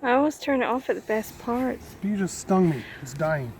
I always turn it off at the best parts. You just stung me. It's dying.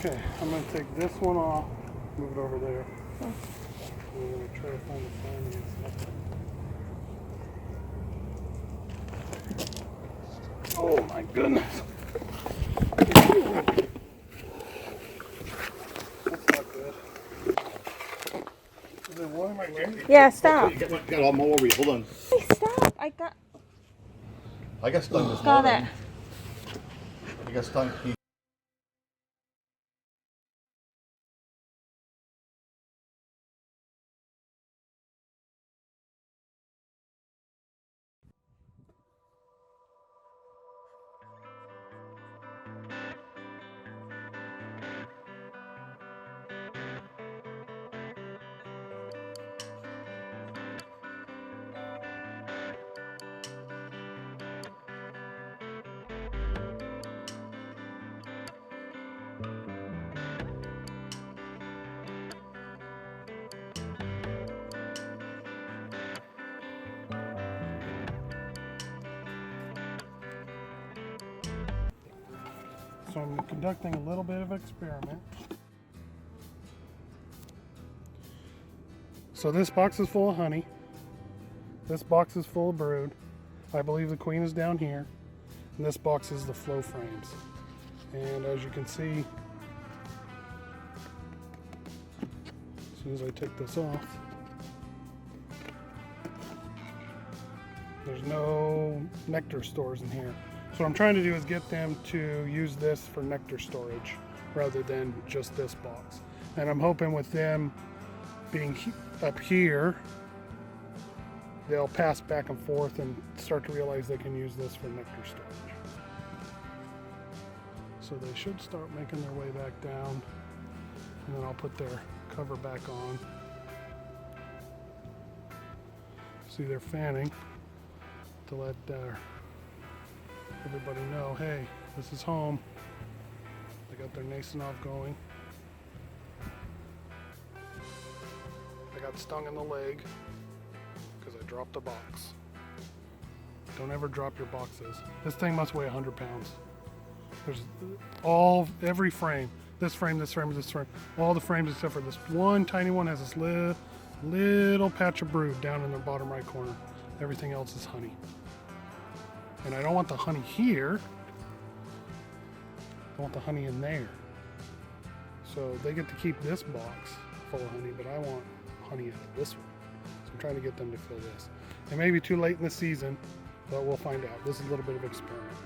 Okay, I'm going to take this one off, move it over there. I'm going to try to find the finance. Oh my goodness. That's not good. Is there one in my way? Yeah, stop. Got all more over you. Hold on. Hey, stop. I got stung this Got morning. it. I got stung. So I'm conducting a little bit of experiment. So this box is full of honey. This box is full of brood. I believe the queen is down here. And this box is the flow frames. And as you can see, as soon as I take this off, there's no nectar stores in here. So what I'm trying to do is get them to use this for nectar storage rather than just this box. And I'm hoping with them being up here, they'll pass back and forth and start to realize they can use this for nectar storage. So they should start making their way back down, and then I'll put their cover back on. See, they're fanning to let everybody know, hey, this is home. They got their Nasonov going. I got stung in the leg because I dropped a box. Don't ever drop your boxes. This thing must weigh 100 pounds. There's every frame. This frame, this frame, this frame. All the frames except for this one tiny one has this little patch of brood down in the bottom right corner. Everything else is honey. And I don't want the honey here. I want the honey in there. So they get to keep this box full of honey, but I want honey out of this one. So I'm trying to get them to fill this. It may be too late in the season, but we'll find out. This is a little bit of experiment.